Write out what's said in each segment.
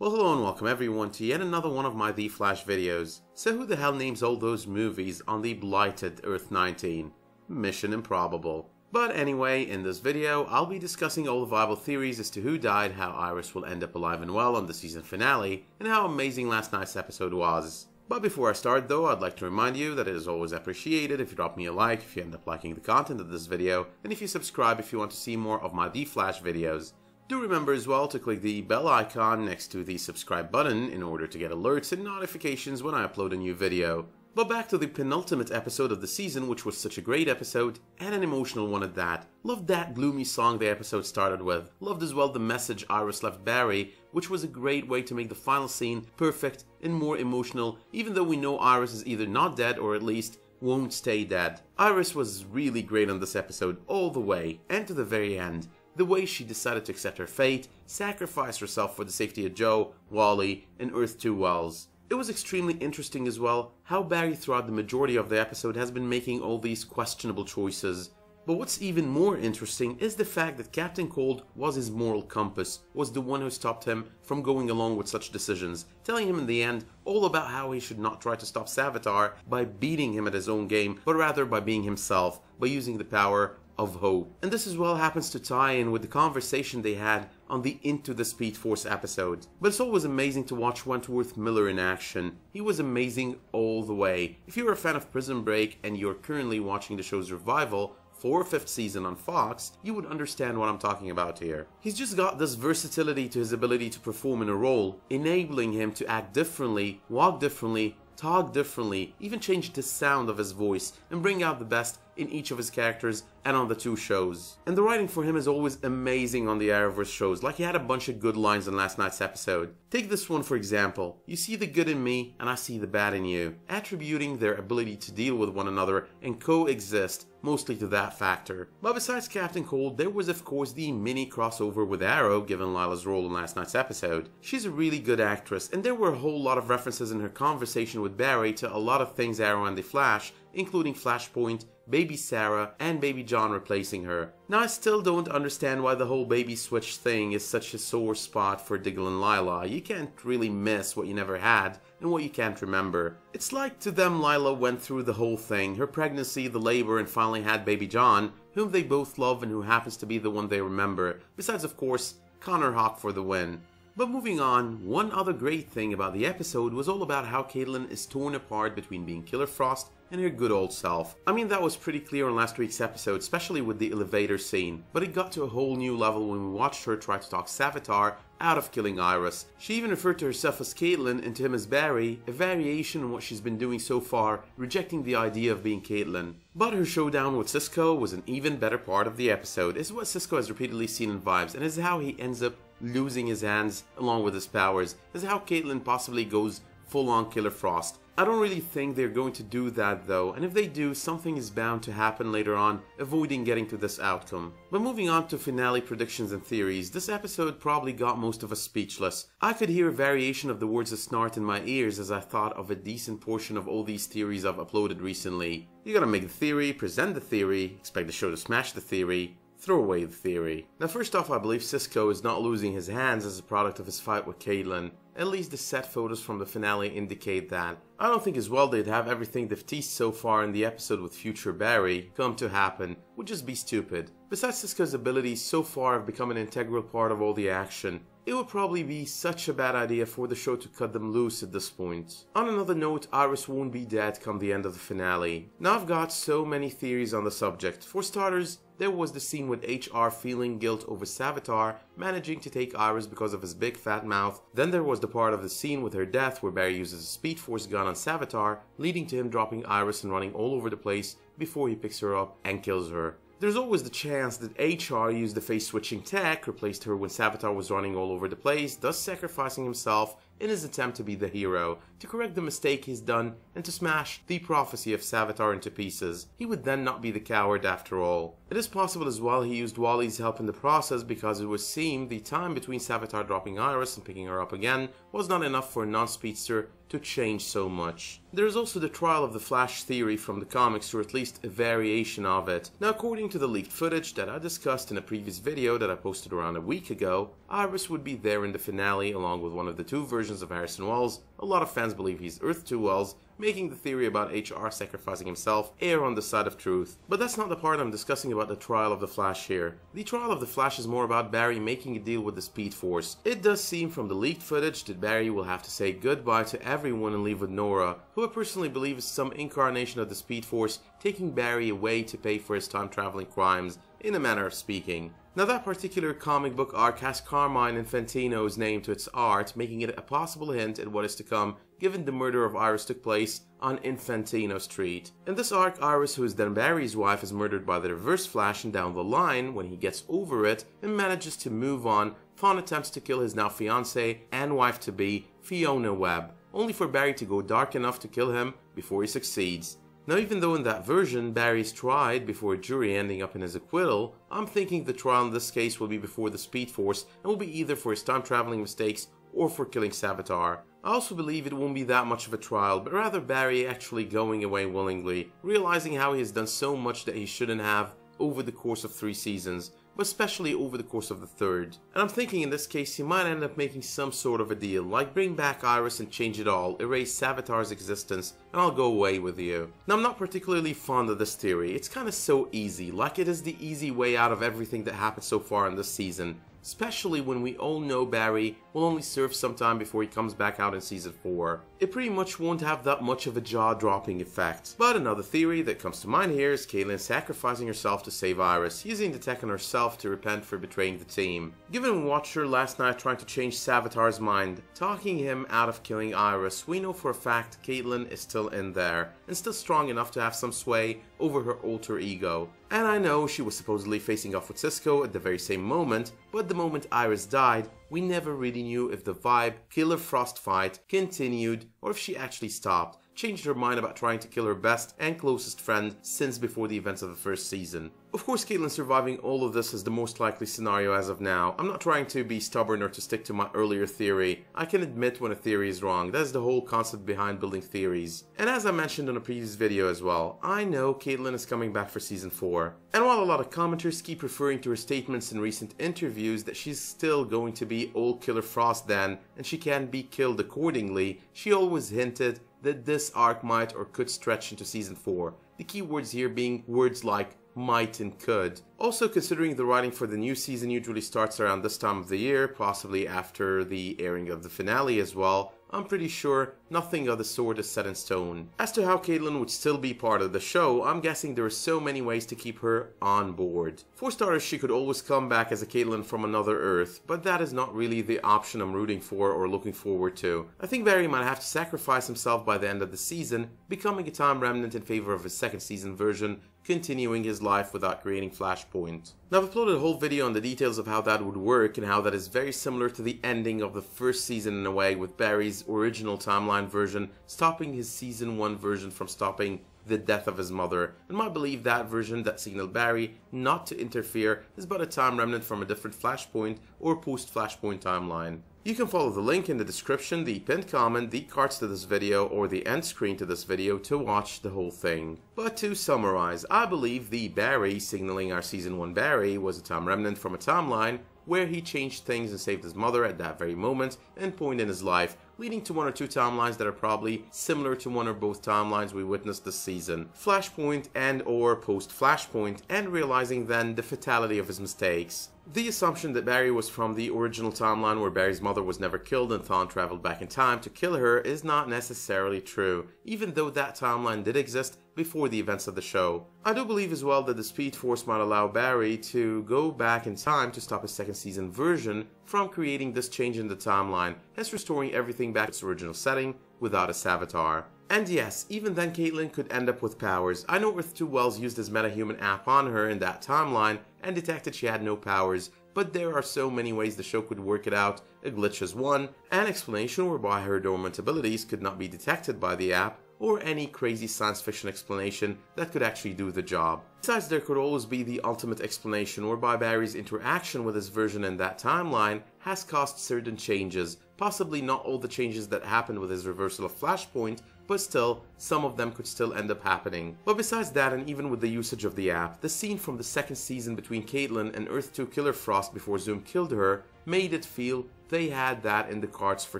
Well, hello and welcome everyone to yet another one of my The Flash videos. So who the hell names all those movies on the blighted Earth 19? Mission Improbable. But anyway, in this video, I'll be discussing all the viable theories as to who died, how Iris will end up alive and well on the season finale, and how amazing last night's episode was. But before I start though, I'd like to remind you that it is always appreciated if you drop me a like if you end up liking the content of this video, and if you subscribe if you want to see more of my The Flash videos. Do remember as well to click the bell icon next to the subscribe button in order to get alerts and notifications when I upload a new video. But back to the penultimate episode of the season, which was such a great episode, and an emotional one at that. Loved that gloomy song the episode started with. Loved as well the message Iris left Barry, which was a great way to make the final scene perfect and more emotional, even though we know Iris is either not dead or at least won't stay dead. Iris was really great on this episode all the way, and to the very end. The way she decided to accept her fate, sacrifice herself for the safety of Joe, Wally, and Earth 2 Wells. It was extremely interesting as well how Barry throughout the majority of the episode has been making all these questionable choices. But what's even more interesting is the fact that Captain Cold was his moral compass, was the one who stopped him from going along with such decisions, telling him in the end all about how he should not try to stop Savitar by beating him at his own game, but rather by being himself, by using the power of hope. And this as well happens to tie in with the conversation they had on the Into the Speed Force episode. But it's always amazing to watch Wentworth Miller in action. He was amazing all the way. If you're a fan of Prison Break and you're currently watching the show's revival for a 5th season on Fox, you would understand what I'm talking about here. He's just got this versatility to his ability to perform in a role, enabling him to act differently, walk differently, talk differently, even change the sound of his voice, and bring out the best in each of his characters and on the 2 shows. And the writing for him is always amazing on the Arrowverse shows, like he had a bunch of good lines in last night's episode. Take this one for example. You see the good in me and I see the bad in you, attributing their ability to deal with one another and coexist mostly to that factor. But besides Captain Cold, there was of course the mini crossover with Arrow given Lila's role in last night's episode. She's a really good actress, and there were a whole lot of references in her conversation with Barry to a lot of things Arrow and the Flash, including Flashpoint, Baby Sarah, and Baby John replacing her. Now I still don't understand why the whole baby switch thing is such a sore spot for Diggle and Lila. You can't really miss what you never had and what you can't remember. It's like to them Lila went through the whole thing, her pregnancy, the labor, and finally had Baby John, whom they both love and who happens to be the one they remember, besides of course Connor Hawk for the win. But moving on, one other great thing about the episode was all about how Caitlyn is torn apart between being Killer Frost and her good old self. I mean, that was pretty clear in last week's episode, especially with the elevator scene, but it got to a whole new level when we watched her try to talk Savitar out of killing Iris. She even referred to herself as Caitlyn and to him as Barry, a variation on what she's been doing so far, rejecting the idea of being Caitlyn. But her showdown with Cisco was an even better part of the episode. It's what Cisco has repeatedly seen in Vibes, and is how he ends up losing his hands along with his powers, is how Caitlyn possibly goes full-on Killer Frost. I don't really think they're going to do that though, and if they do, something is bound to happen later on, avoiding getting to this outcome. But moving on to finale predictions and theories, this episode probably got most of us speechless. I could hear a variation of the words of snart in my ears as I thought of a decent portion of all these theories I've uploaded recently. You gotta make the theory, present the theory, expect the show to smash the theory, throw away the theory. Now first off, I believe Cisco is not losing his hands as a product of his fight with Caitlyn. At least the set photos from the finale indicate that. I don't think as well they'd have everything they've teased so far in the episode with future Barry come to happen. Would just be stupid. Besides, Cisco's abilities so far have become an integral part of all the action. It would probably be such a bad idea for the show to cut them loose at this point. On another note, Iris won't be dead come the end of the finale. Now I've got so many theories on the subject. For starters, there was the scene with HR feeling guilt over Savitar managing to take Iris because of his big fat mouth. Then there was the part of the scene with her death where Barry uses a Speed Force gun on Savitar, leading to him dropping Iris and running all over the place before he picks her up and kills her. There's always the chance that HR used the face switching tech, replaced her when Savitar was running all over the place, thus sacrificing himself in his attempt to be the hero, to correct the mistake he's done, and to smash the prophecy of Savitar into pieces. He would then not be the coward after all. It is possible as well he used Wally's help in the process because it would seem the time between Savitar dropping Iris and picking her up again was not enough for a non-speedster to change so much. There is also the trial of the Flash theory from the comics, or at least a variation of it. Now, according to the leaked footage that I discussed in a previous video that I posted around a week ago, Iris would be there in the finale along with one of the two versions of Harrison Wells. A lot of fans believe he's Earth 2 Wells, making the theory about HR sacrificing himself err on the side of truth. But that's not the part I'm discussing about the trial of the Flash here. The trial of the Flash is more about Barry making a deal with the Speed Force. It does seem from the leaked footage that Barry will have to say goodbye to everyone and leave with Nora, who I personally believe is some incarnation of the Speed Force taking Barry away to pay for his time-traveling crimes, in a manner of speaking. Now, that particular comic book arc has Carmine Infantino's name to its art, making it a possible hint at what is to come, given the murder of Iris took place on Infantino Street. In this arc, Iris, who is then Barry's wife, is murdered by the Reverse Flash, and down the line, when he gets over it and manages to move on, Thawne attempts to kill his now fiancée and wife-to-be, Fiona Webb, only for Barry to go dark enough to kill him before he succeeds. Now, even though in that version Barry is tried before a jury ending up in his acquittal, I'm thinking the trial in this case will be before the Speed Force and will be either for his time-traveling mistakes or for killing Savitar. I also believe it won't be that much of a trial, but rather Barry actually going away willingly, realizing how he has done so much that he shouldn't have over the course of 3 seasons, but especially over the course of the 3rd. And I'm thinking in this case he might end up making some sort of a deal, like bring back Iris and change it all, erase Savitar's existence, and I'll go away with you. Now, I'm not particularly fond of this theory. It's kinda so easy, like it is the easy way out of everything that happened so far in this season. Especially when we all know Barry will only serve some time before he comes back out in season 4. It pretty much won't have that much of a jaw-dropping effect. But another theory that comes to mind here is Caitlyn sacrificing herself to save Iris, using the tech on herself to repent for betraying the team. Given we watched her last night trying to change Savitar's mind, talking him out of killing Iris, we know for a fact Caitlyn is still in there, and still strong enough to have some sway over her alter ego. And I know she was supposedly facing off with Cisco at the very same moment, but the moment Iris died, we never really knew if the vibe Killer Frost fight continued or if she actually stopped, changed her mind about trying to kill her best and closest friend since before the events of the first season. Of course, Caitlyn surviving all of this is the most likely scenario as of now. I'm not trying to be stubborn or to stick to my earlier theory. I can admit when a theory is wrong. That's the whole concept behind building theories. And as I mentioned in a previous video as well, I know Caitlyn is coming back for season 4. And while a lot of commenters keep referring to her statements in recent interviews that she's still going to be old Killer Frost then, and she can be killed accordingly, she always hinted that this arc might or could stretch into season 4. The key words here being words like might and could. Also, considering the writing for the new season usually starts around this time of the year, possibly after the airing of the finale as well, I'm pretty sure nothing of the sort is set in stone. As to how Caitlyn would still be part of the show, I'm guessing there are so many ways to keep her on board. For starters, she could always come back as a Caitlyn from another Earth, but that is not really the option I'm rooting for or looking forward to. I think Barry might have to sacrifice himself by the end of the season, becoming a time remnant in favor of his second season version, continuing his life without creating Flashpoint. Now, I've uploaded a whole video on the details of how that would work and how that is very similar to the ending of the first season in a way, with Barry's original timeline version stopping his season 1 version from stopping the death of his mother, and might believe that version that signaled Barry not to interfere is but a time remnant from a different Flashpoint or post-Flashpoint timeline. You can follow the link in the description, the pinned comment, the cards to this video, or the end screen to this video to watch the whole thing. But to summarize, I believe the Barry signaling our season 1 Barry was a time remnant from a timeline where he changed things and saved his mother at that very moment and point in his life, leading to 1 or 2 timelines that are probably similar to 1 or both timelines we witnessed this season, Flashpoint and or post-Flashpoint, and realizing then the fatality of his mistakes. The assumption that Barry was from the original timeline where Barry's mother was never killed and Thawne traveled back in time to kill her is not necessarily true, even though that timeline did exist before the events of the show. I do believe as well that the Speed Force might allow Barry to go back in time to stop his second season version from creating this change in the timeline, hence restoring everything back to its original setting without a Savitar. And yes, even then Caitlyn could end up with powers. I know Earth 2 Wells used his metahuman app on her in that timeline and detected she had no powers, but there are so many ways the show could work it out. A glitch is one, an explanation whereby her dormant abilities could not be detected by the app, or any crazy science fiction explanation that could actually do the job. Besides, there could always be the ultimate explanation whereby Barry's interaction with his version in that timeline has caused certain changes, possibly not all the changes that happened with his reversal of Flashpoint, but still, some of them could still end up happening. But besides that, and even with the usage of the app, the scene from the second season between Caitlyn and Earth 2 Killer Frost before Zoom killed her made it feel they had that in the cards for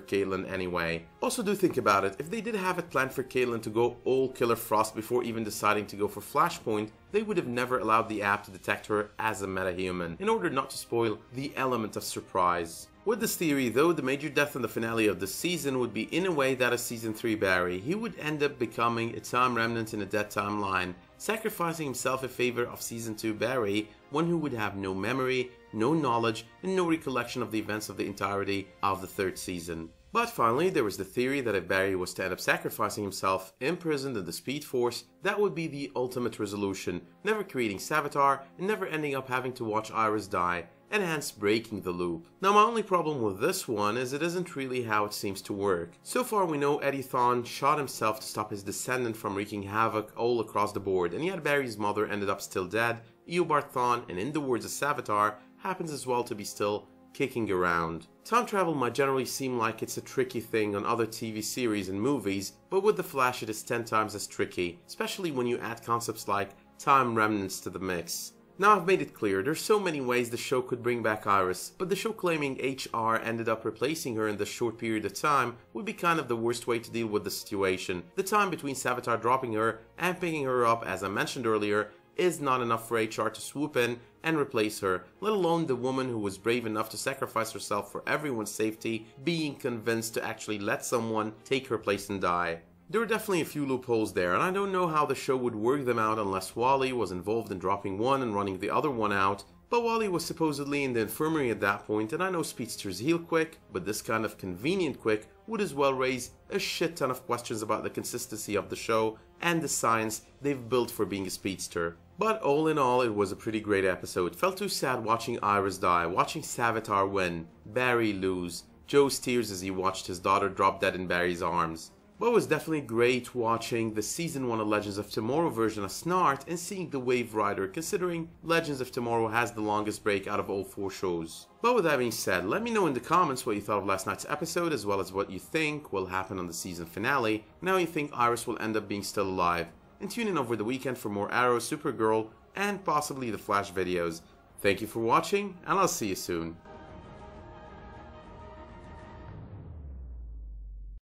Caitlyn anyway. Also, do think about it, if they did have it planned for Caitlyn to go all Killer Frost before even deciding to go for Flashpoint, they would have never allowed the app to detect her as a metahuman, in order not to spoil the element of surprise. With this theory though, the major death in the finale of this season would be in a way that of Season 3 Barry. He would end up becoming a time remnant in a dead timeline, sacrificing himself in favor of Season 2 Barry, one who would have no memory, no knowledge, and no recollection of the events of the entirety of the third season. But finally, there was the theory that if Barry was to end up sacrificing himself, imprisoned in the Speed Force, that would be the ultimate resolution, never creating Savitar and never ending up having to watch Iris die, and hence breaking the loop. Now, my only problem with this one is it isn't really how it seems to work. So far we know Eddie Thawne shot himself to stop his descendant from wreaking havoc all across the board, and yet Barry's mother ended up still dead. Eobard Thawne, and in the words of Savitar, happens as well to be still kicking around. Time travel might generally seem like it's a tricky thing on other TV series and movies, but with The Flash it is 10 times as tricky, especially when you add concepts like time remnants to the mix. Now, I've made it clear, there's so many ways the show could bring back Iris, but the show claiming HR ended up replacing her in this short period of time would be kind of the worst way to deal with the situation. The time between Savitar dropping her and picking her up, as I mentioned earlier, is not enough for HR to swoop in and replace her, let alone the woman who was brave enough to sacrifice herself for everyone's safety, being convinced to actually let someone take her place and die. There were definitely a few loopholes there, and I don't know how the show would work them out unless Wally was involved in dropping one and running the other one out, but Wally was supposedly in the infirmary at that point, and I know speedsters heal quick, but this kind of convenient quick would as well raise a shit ton of questions about the consistency of the show and the science they've built for being a speedster. But all in all, it was a pretty great episode. Felt too sad watching Iris die, watching Savitar win, Barry lose, Joe's tears as he watched his daughter drop dead in Barry's arms. But it was definitely great watching the Season 1 of Legends of Tomorrow version of Snart and seeing the Wave Rider, considering Legends of Tomorrow has the longest break out of all 4 shows. But with that being said, let me know in the comments what you thought of last night's episode, as well as what you think will happen on the season finale, and how you think Iris will end up being still alive. And tune in over the weekend for more Arrow, Supergirl, and possibly the Flash videos. Thank you for watching, and I'll see you soon.